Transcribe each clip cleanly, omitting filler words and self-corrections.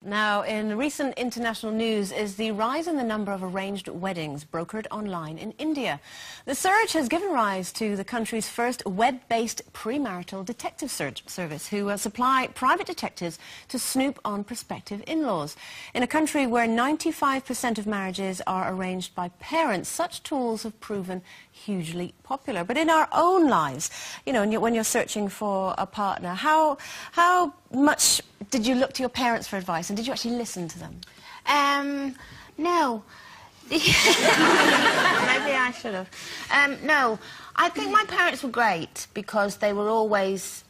Now, in recent international news is the rise in the number of arranged weddings brokered online in India. The surge has given rise to the country's first web-based premarital detective service, who supply private detectives to snoop on prospective in-laws. In a country where 95% of marriages are arranged by parents, such tools have proven hugely popular. But in our own lives, you know, when you're searching for a partner, how much did you look to your parents for advice, and did you actually listen to them? No. Maybe I should have. No, I think my parents were great because they were always...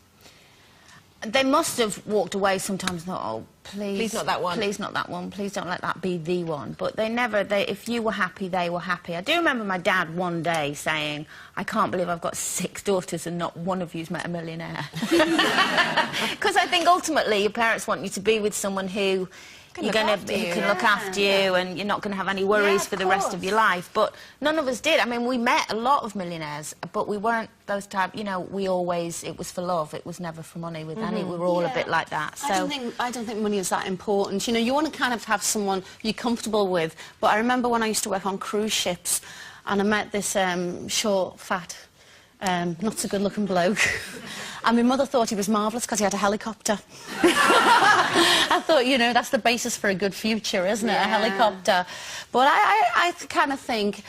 They must have walked away sometimes and thought, oh, please not that one. Please not that one. Please don't let that be the one. But they never, if you were happy, they were happy. I do remember my dad one day saying, I can't believe I've got 6 daughters and not one of you's met a millionaire. Because I think ultimately your parents want you to be with someone who... who can look after you, and you're not going to have any worries for the rest of your life. But none of us did. I mean, we met a lot of millionaires, but we weren't those type, you know, we always, it was for love, it was never for money with any. We were all a bit like that. So I don't think money is that important. You know, you want to kind of have someone you're comfortable with. But I remember when I used to work on cruise ships, and I met this short, fat, not so good-looking bloke. And my mother thought he was marvellous because he had a helicopter. I thought, you know, that's the basis for a good future, isn't it? A helicopter. But I kind of think,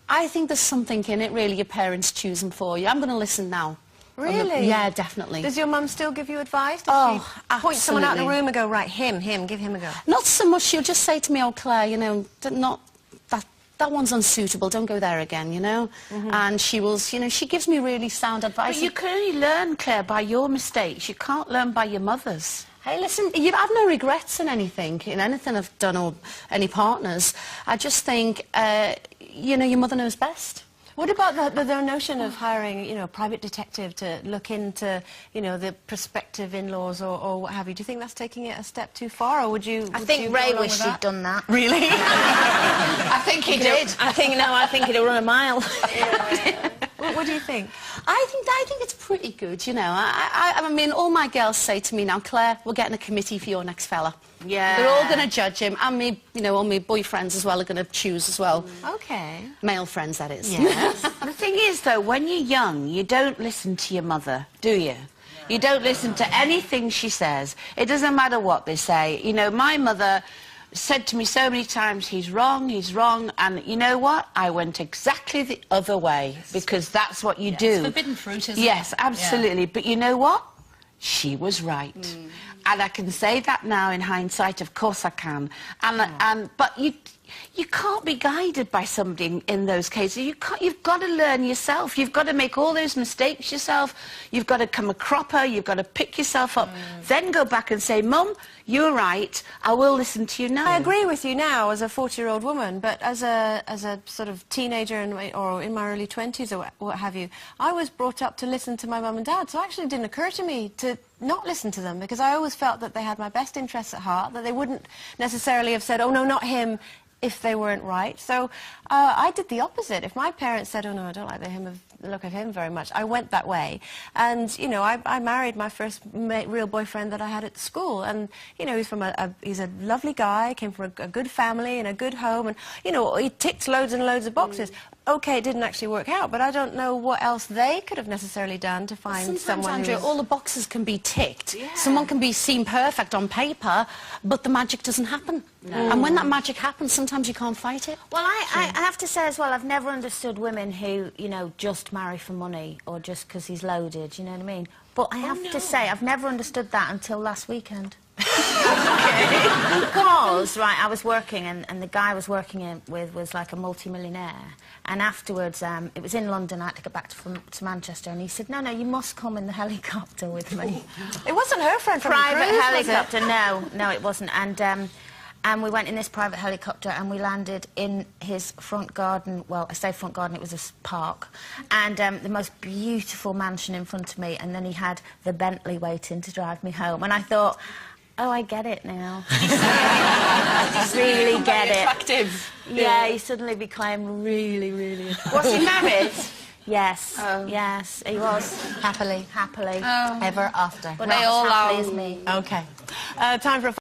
I think there's something in it, really, your parents choosing for you. I'm going to listen now. Really? Yeah, definitely. Does your mum still give you advice? Does she absolutely. Point someone out in the room and go, right, him, give him a go? Not so much. She'll just say to me, oh, Claire, you know, that one's unsuitable, don't go there again, you know? And she will, you know, she gives me really sound advice. But you can only learn, Claire, by your mistakes. You can't learn by your mother's. Hey, listen, you have no regrets in anything I've done, or any partners. I just think, you know, your mother knows best. What about the notion of hiring, you know, a private detective to look into, you know, the prospective in-laws or what have you? Do you think that's taking it a step too far, or would you... I think Ray wished he'd done that. Really? I think he did. I think he'd have run a mile. What do you think? I think it's pretty good, you know. I mean, all my girls say to me now, Claire, we're getting a committee for your next fella. Yeah. They're all going to judge him, and me, you know, all my boyfriends as well are going to choose as well. Okay. Male friends, that is. Yes. The thing is, though, when you're young, you don't listen to your mother, do you? You don't listen to anything she says. It doesn't matter what they say. You know, my mother said to me so many times, he's wrong, and you know what? I went exactly the other way, because that's what you do. It's forbidden fruit, isn't it? Yes, absolutely. Yeah. But you know what? She was right. And I can say that now in hindsight, of course I can. But you can't be guided by somebody in those cases. You've got to learn yourself. You've got to make all those mistakes yourself. You've got to come a cropper. You've got to pick yourself up. Then go back and say, Mum, you're right. I will listen to you now. I agree with you now as a 40-year-old woman, but as a sort of teenager or in my early 20s or what have you, I was brought up to listen to my mum and dad, so it actually didn't occur to me to not listen to them, because I always felt that they had my best interests at heart, that they wouldn't necessarily have said, oh, no, not him, if they weren't right. So I did the opposite. If my parents said, oh, no, I don't like the look of him very much, I went that way. And, you know, I married my first real boyfriend that I had at school. And, you know, he's a lovely guy, came from a good family and a good home. And, you know, he ticked loads and loads of boxes. OK, it didn't actually work out, but I don't know what else they could have necessarily done to find someone Andrea, who's... all the boxes can be ticked. Someone can be seen perfect on paper, but the magic doesn't happen. And when that magic happens, sometimes you can't fight it. Well, I have to say as well, I've never understood women who, you know, just marry for money or just because he's loaded, you know what I mean? But I have to say, I've never understood that until last weekend. Because, right, I was working and the guy I was working with was like a multi-millionaire, and afterwards, it was in London, I had to get back to Manchester, and he said, no, you must come in the helicopter with me. It wasn't her friend from private the cruise, helicopter, no, it wasn't. And we went in this private helicopter and we landed in his front garden. Well, I say front garden, it was a park. And the most beautiful mansion in front of me. And then he had the Bentley waiting to drive me home. And I thought, oh, I get it now. I really get it. Attractive. Yeah, he suddenly became really, really attractive. Was he married? Yes, yes, he was. Happily. Ever after. But They not all as happily are. as me. OK. Time for a